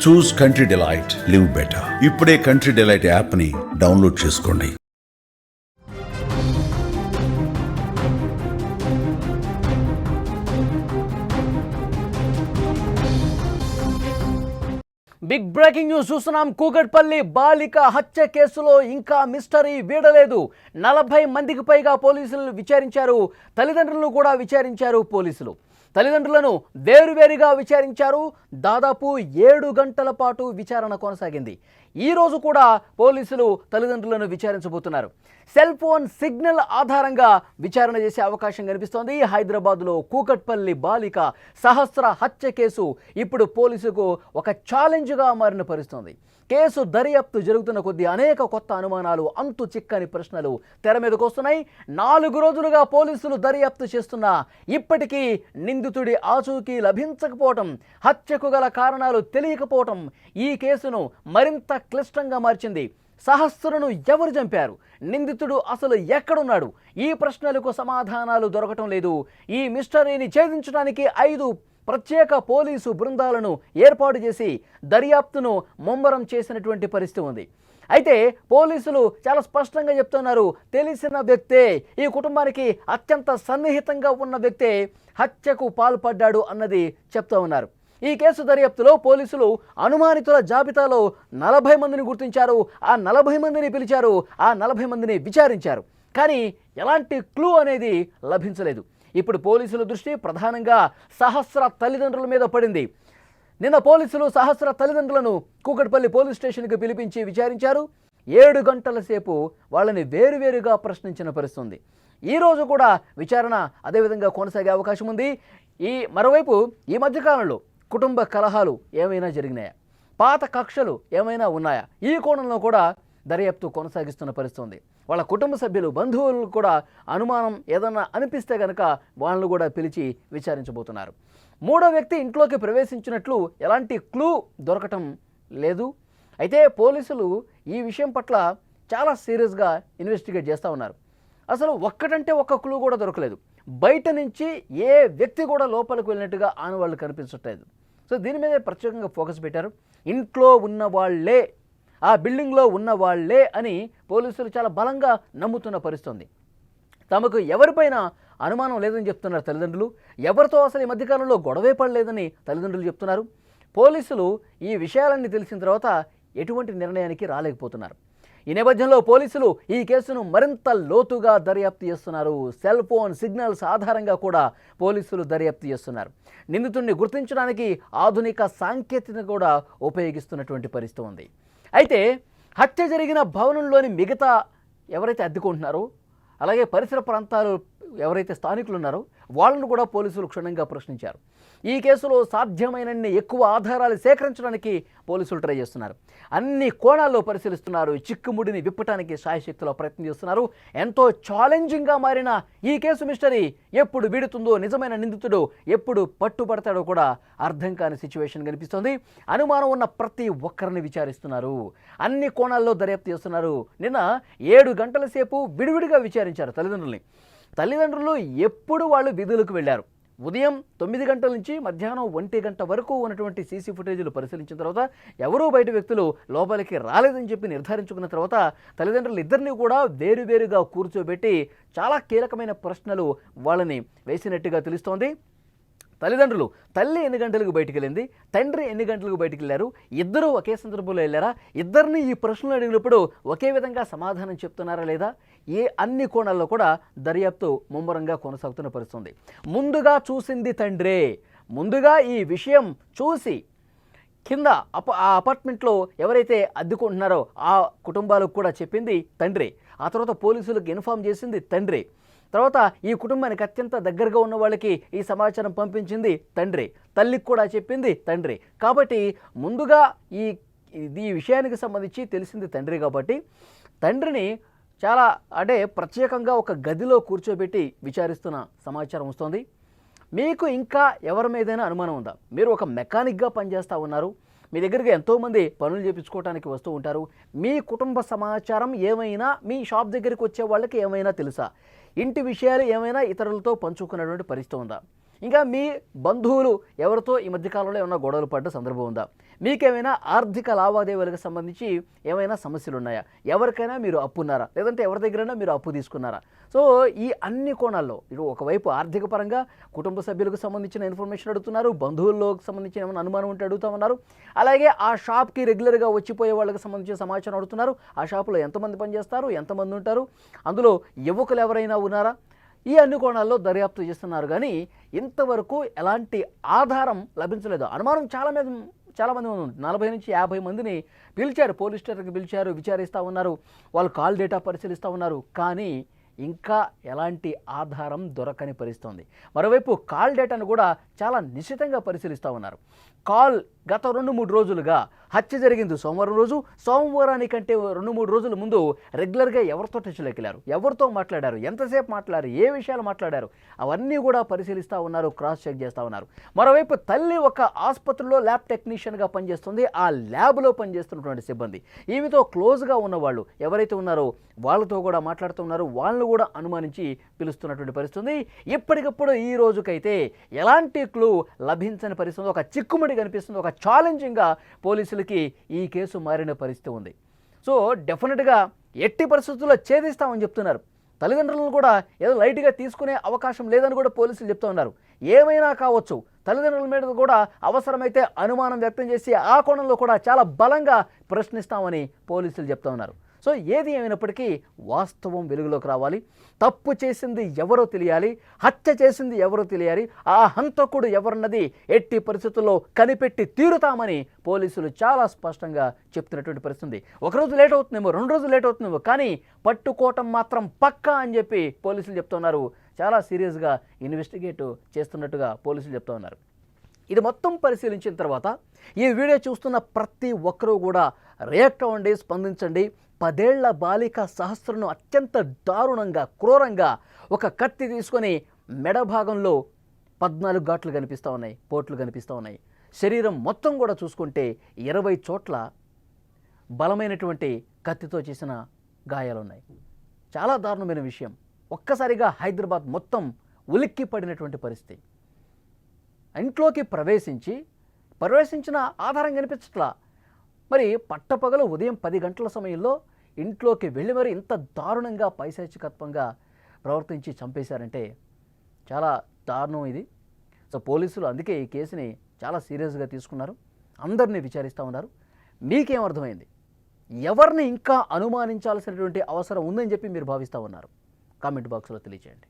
చూస్ country delight, live better. ఇప్పుడే country delight app ని download చేసుకోండి. బిగ్ బ్రేకింగ్ న్యూస్ చూస్తున్నాం. కూకట్పల్లి బాలిక హత్య కేసులో ఇంకా మిస్టరీ వీడలేదు. 40 మందికి పైగా పోలీసులు విచారించారు. తల్లిదండ్రులను కూడా విచారించారు పోలీసులు. తల్లిదండ్రులను వేరువేరుగా విచారించారు. దాదాపు 7 గంటల పాటు విచారణ కొనసాగింది. ఈ రోజు కూడా పోలీసులు తల్లిదండ్రులను విచారించబోతున్నారు. సెల్ ఫోన్ సిగ్నల్ ఆధారంగా విచారణ చేసే అవకాశం కనిపిస్తోంది. హైదరాబాద్లో కూకట్పల్లి బాలిక సహస్ర హత్య కేసు ఇప్పుడు పోలీసుకు ఒక ఛాలెంజ్గా మారిన పరిస్థితుంది. కేసు దర్యాప్తు జరుగుతున్న కొద్దీ అనేక కొత్త అనుమానాలు, అంతు చిక్కని ప్రశ్నలు తెర మీదకు వస్తున్నాయి. 4 రోజులుగా పోలీసులు దర్యాప్తు చేస్తున్నా ఇప్పటికీ నిందితుడి ఆచూకీ లభించకపోవటం, హత్యకు గల కారణాలు తెలియకపోవటం ఈ కేసును మరింత క్లిష్టంగా మార్చింది. సహస్రను ఎవరు చంపారు? నిందితుడు అసలు ఎక్కడున్నాడు? ఈ ప్రశ్నలకు సమాధానాలు దొరకటం లేదు. ఈ మిస్టరీని ఛేదించడానికి 5 ప్రత్యేక పోలీసు బృందాలను ఏర్పాటు చేసి దర్యాప్తును ముమ్మరం చేసినటువంటి పరిస్థితి ఉంది. అయితే పోలీసులు చాలా స్పష్టంగా చెప్తున్నారు, తెలిసిన వ్యక్తే, ఈ కుటుంబానికి అత్యంత సన్నిహితంగా ఉన్న వ్యక్తే హత్యకు పాల్పడ్డాడు అన్నది చెప్తూ ఉన్నారు. ఈ కేసు దర్యాప్తులో పోలీసులు అనుమానితుల జాబితాలో 40 మందిని గుర్తించారు. ఆ 40 మందిని పిలిచారు. ఆ 40 మందిని విచారించారు. కానీ ఎలాంటి క్లూ అనేది లభించలేదు. ఇప్పుడు పోలీసుల దృష్టి ప్రధానంగా సహస్ర తల్లిదండ్రుల మీద పడింది. నిన్న పోలీసులు సహస్ర తల్లిదండ్రులను కూకట్పల్లి పోలీస్ స్టేషన్కి పిలిపించి విచారించారు. 7 గంటల సేపు వాళ్ళని వేరువేరుగా ప్రశ్నించిన పరిస్థితి. ఈరోజు కూడా విచారణ అదేవిధంగా కొనసాగే అవకాశం ఉంది. మరోవైపు ఈ మధ్యకాలంలో కుటుంబ కలహాలు ఏమైనా జరిగినాయా, పాత కక్షలు ఏమైనా ఉన్నాయా, ఈ కోణంలో కూడా దర్యాప్తు కొనసాగిస్తున్న పరిస్థితి. వాళ్ళ కుటుంబ సభ్యులు, బంధువులు కూడా అనుమానం ఏదన్నా అనిపిస్తే కనుక వాళ్ళను కూడా పిలిచి విచారించబోతున్నారు. 3వ వ్యక్తి ఇంట్లోకి ప్రవేశించినట్లు ఎలాంటి క్లూ దొరకటం లేదు. అయితే పోలీసులు ఈ విషయం పట్ల చాలా సీరియస్గా ఇన్వెస్టిగేట్ చేస్తూ ఉన్నారు. అసలు ఒక్కటంటే ఒక్క క్లూ కూడా దొరకలేదు. బయట నుంచి ఏ వ్యక్తి కూడా లోపలికి వెళ్ళినట్టుగా ఆనవాళ్ళు కనిపించట్లేదు. సో దీని మీద ప్రత్యేకంగా ఫోకస్ పెట్టారు. ఇంట్లో ఉన్న వాళ్ళే, ఆ బిల్డింగ్లో ఉన్న వాళ్ళే అని పోలీసులు చాలా బలంగా నమ్ముతున్న పరిస్థితి. తమకు ఎవరిపైన అనుమానం లేదని చెప్తున్నారు తల్లిదండ్రులు. ఎవరితో అసలు ఈ మధ్యకాలంలో గొడవే పడలేదని తల్లిదండ్రులు చెప్తున్నారు. పోలీసులు ఈ విషయాలన్నీ తెలిసిన తర్వాత ఎటువంటి నిర్ణయానికి రాలేకపోతున్నారు. ఈ నేపథ్యంలో పోలీసులు ఈ కేసును మరింత లోతుగా దర్యాప్తు చేస్తున్నారు. సెల్ ఫోన్ సిగ్నల్స్ ఆధారంగా కూడా పోలీసులు దర్యాప్తు చేస్తున్నారు. నిందితుడిని గుర్తించడానికి ఆధునిక సాంకేతికత కూడా ఉపయోగిస్తున్నటువంటి పరిస్థితి ఉంది. అయితే హత్య జరిగిన భవనంలోని మిగతా ఎవరైతే అద్దెకుంటున్నారో, అలాగే పరిసర ప్రాంతాలు ఎవరైతే స్థానికులు ఉన్నారో వాళ్ళను కూడా పోలీసులు క్షుణ్ణంగా ప్రశ్నించారు. ఈ కేసులో సాధ్యమైనన్ని ఎక్కువ ఆధారాలు సేకరించడానికి పోలీసులు ట్రై చేస్తున్నారు. అన్ని కోణాల్లో పరిశీలిస్తున్నారు. చిక్కుముడిని విప్పటానికి శాయశక్తిలో ప్రయత్నం చేస్తున్నారు. ఎంతో ఛాలెంజింగ్గా మారిన ఈ కేసు మిస్టరీ ఎప్పుడు వీడుతుందో, నిజమైన నిందితుడు ఎప్పుడు పట్టుబడతాడో కూడా అర్థం కాని సిచ్యువేషన్ కనిపిస్తోంది. అనుమానం ఉన్న ప్రతి ఒక్కరిని విచారిస్తున్నారు. అన్ని కోణాల్లో దర్యాప్తు చేస్తున్నారు. నిన్న 7 గంటల సేపు విడివిడిగా విచారించారు తల్లిదండ్రులు ఎప్పుడు వాళ్ళు విధులకు వెళ్ళారు. ఉదయం 9 గంటల నుంచి మధ్యాహ్నం 1 గంట వరకు ఉన్నటువంటి సీసీ ఫుటేజీలు పరిశీలించిన తర్వాత ఎవరూ బయట వ్యక్తులు లోపలికి రాలేదని చెప్పి నిర్ధారించుకున్న తర్వాత తల్లిదండ్రులు ఇద్దరిని కూడా వేరువేరుగా కూర్చోబెట్టి చాలా కీలకమైన ప్రశ్నలు వాళ్ళని వేసినట్టుగా తెలుస్తోంది. తల్లిదండ్రులు, తల్లి ఎన్ని గంటలకు బయటికి వెళ్ళింది, తండ్రి ఎన్ని గంటలకు బయటికి వెళ్ళారు, ఇద్దరూ ఒకే సందర్భంలో వెళ్ళారా, ఇద్దరిని ఈ ప్రశ్నలు అడిగినప్పుడు ఒకే విధంగా సమాధానం చెప్తున్నారా లేదా, అన్ని కోణాల్లో కూడా దర్యాప్తు ముమ్మరంగా కొనసాగుతున్న పరిస్థితి. ముందుగా చూసింది తండ్రే. ముందుగా ఈ విషయం చూసి కింద ఆ అపార్ట్మెంట్లో ఎవరైతే అద్దెకుంటున్నారో ఆ కుటుంబాలకు కూడా చెప్పింది తండ్రి. ఆ తర్వాత పోలీసులకు ఇన్ఫామ్ చేసింది తండ్రి. తర్వాత ఈ కుటుంబానికి అత్యంత దగ్గరగా ఉన్న వాళ్ళకి ఈ సమాచారం పంపించింది తండ్రి. తల్లికి కూడా చెప్పింది తండ్రి. కాబట్టి ముందుగా ఈ విషయానికి సంబంధించి తెలిసింది తండ్రి. కాబట్టి తండ్రిని చాలా ప్రత్యేకంగా ఒక గదిలో కూర్చోబెట్టి విచారిస్తున్న సమాచారం వస్తుంది. మీకు ఇంకా ఎవరి మీదైనా అనుమానం ఉందా? మీరు ఒక మెకానిక్గా పనిచేస్తూ ఉన్నారు. మీ దగ్గరికి ఎంతోమంది పనులు చేయించుకోవడానికి వస్తూ ఉంటారు. మీ కుటుంబ సమాచారం ఏమైనా మీ షాప్ దగ్గరికి వచ్చే వాళ్ళకి ఏమైనా తెలుసా? ఇంటి విషయాలు ఏమైనా ఇతరులతో పంచుకున్నటువంటి పరిస్థితి ఉందా? ఇంకా మీ బంధువులు ఎవరితో ఈ మధ్యకాలంలో ఏమైనా గొడవలు పడ్డ సందర్భం ఉందా? మీకేమైనా ఆర్థిక లావాదేవీలకు సంబంధించి ఏమైనా సమస్యలు ఉన్నాయా? ఎవరికైనా మీరు అప్పు ఉన్నారా? లేదంటే ఎవరి దగ్గరైనా మీరు అప్పు తీసుకున్నారా? సో ఈ అన్ని కోణాల్లో ఇటు ఒకవైపు ఆర్థిక పరంగా కుటుంబ సభ్యులకు సంబంధించిన ఇన్ఫర్మేషన్ అడుగుతున్నారు, బంధువుల్లోకి సంబంధించిన ఏమైనా అనుమానం ఉంటే అడుగుతా ఉన్నారు, అలాగే ఆ షాప్కి రెగ్యులర్గా వచ్చిపోయే వాళ్ళకి సంబంధించిన సమాచారం అడుగుతున్నారు. ఆ షాపులో ఎంతమంది పనిచేస్తారు, ఎంతమంది ఉంటారు, అందులో యువకులు ఎవరైనా ఉన్నారా? ఈ అన్ని కోణాల్లో దర్యాప్తు చేస్తున్నారు. కానీ ఇంతవరకు ఎలాంటి ఆధారం లభించలేదు. అనుమానం చాలామంది ఉంది. 40 నుంచి 50 మందిని పిలిచారు, పోలీస్ స్టేషన్కి పిలిచారు, విచారిస్తూ ఉన్నారు, వాళ్ళు కాల్ డేటా పరిశీలిస్తూ ఉన్నారు. కానీ ఇంకా ఎలాంటి ఆధారం దొరకని పరిస్థితుంది. మరోవైపు కాల్ డేటాను కూడా చాలా నిశితంగా పరిశీలిస్తూ ఉన్నారు. కాల్ గత 2-3 రోజులుగా హత్య జరిగింది సోమవారం రోజు. సోమవారానికంటే 2-3 రోజుల ముందు రెగ్యులర్గా ఎవరితో టచ్లోకి వెళ్ళారు, ఎవరితో మాట్లాడారు, ఎంతసేపు మాట్లాడారు, ఏ విషయాలు మాట్లాడారు, అవన్నీ కూడా పరిశీలిస్తూ ఉన్నారు, క్రాస్ చెక్ చేస్తూ ఉన్నారు. మరోవైపు తల్లి ఒక ఆసుపత్రిలో ల్యాబ్ టెక్నీషియన్గా పనిచేస్తుంది. ఆ ల్యాబ్లో పనిచేస్తున్నటువంటి సిబ్బంది, ఈమెతో క్లోజ్గా ఉన్నవాళ్ళు ఎవరైతే ఉన్నారో వాళ్ళతో కూడా మాట్లాడుతున్నారు, వాళ్ళను కూడా అనుమానించి పిలుస్తున్నటువంటి పరిస్థితి. ఇప్పటికప్పుడు ఈ రోజుకైతే ఎలాంటి క్లూ లభించని పరిస్థితి, ఒక చిక్కుముడి కనిపిస్తుంది, ఒక ఛాలెంజింగ్గా పోలీసులకి ఈ కేసు మారిన పరిస్థితి ఉంది. సో డెఫినెట్గా ఎట్టి పరిస్థితుల్లో ఛేదిస్తామని చెప్తున్నారు. తల్లిదండ్రులను కూడా ఏదో లైట్గా తీసుకునే అవకాశం లేదని కూడా పోలీసులు చెప్తూ ఉన్నారు. ఏమైనా కావచ్చు, తల్లిదండ్రుల మీద కూడా అవసరమైతే అనుమానం వ్యక్తం చేసి ఆ కోణంలో కూడా చాలా బలంగా ప్రశ్నిస్తామని పోలీసులు చెప్తూ ఉన్నారు. సో ఏది ఏమైనప్పటికీ వాస్తవం వెలుగులోకి రావాలి. తప్పు చేసింది ఎవరో తెలియాలి, హత్య చేసింది ఎవరో తెలియాలి, ఆ హంతకుడు ఎవరన్నది ఎట్టి పరిస్థితుల్లో కనిపెట్టి తీరుతామని పోలీసులు చాలా స్పష్టంగా చెప్తున్నటువంటి పరిస్థితి. ఒకరోజు లేట్ అవుతుందేమో, 2 రోజులు లేట్ అవుతుందేమో, కానీ పట్టుకోవటం మాత్రం పక్కా అని చెప్పి పోలీసులు చెప్తున్నారు. చాలా సీరియస్గా ఇన్వెస్టిగేట్ చేస్తున్నట్టుగా పోలీసులు చెప్తూ ఉన్నారు. ఇది మొత్తం పరిశీలించిన తర్వాత ఈ వీడియో చూస్తున్న ప్రతి ఒక్కరూ కూడా రియాక్ట్ అవ్వండి, స్పందించండి. 10 ఏళ్ల బాలిక సహస్రను అత్యంత దారుణంగా, క్రూరంగా ఒక కత్తి తీసుకొని మెడ భాగంలో 14 ఘాట్లు కనిపిస్తూ ఉన్నాయి, పోట్లు కనిపిస్తూ ఉన్నాయి. శరీరం మొత్తం కూడా చూసుకుంటే 20 చోట్ల బలమైనటువంటి కత్తితో చేసిన గాయాలున్నాయి. చాలా దారుణమైన విషయం. ఒక్కసారిగా హైదరాబాద్ మొత్తం ఉలిక్కి పడినటువంటి పరిస్థితి. ఇంట్లోకి ప్రవేశించిన ఆధారం కనిపించట్లా. మరి పట్టపగలు ఉదయం 10 గంటల సమయంలో ఇంట్లోకి వెళ్ళి మరి ఇంత దారుణంగా పైశాచికత్వంగా ప్రవర్తించి చంపేశారంటే చాలా దారుణం ఇది. సో పోలీసులు అందుకే ఈ కేసుని చాలా సీరియస్గా తీసుకున్నారు, అందరినీ విచారిస్తూ ఉన్నారు. మీకేం అర్థమైంది? ఎవరిని ఇంకా అనుమానించాల్సినటువంటి అవసరం ఉందని చెప్పి మీరు భావిస్తూ ఉన్నారు? కామెంట్ బాక్స్లో తెలియజేయండి.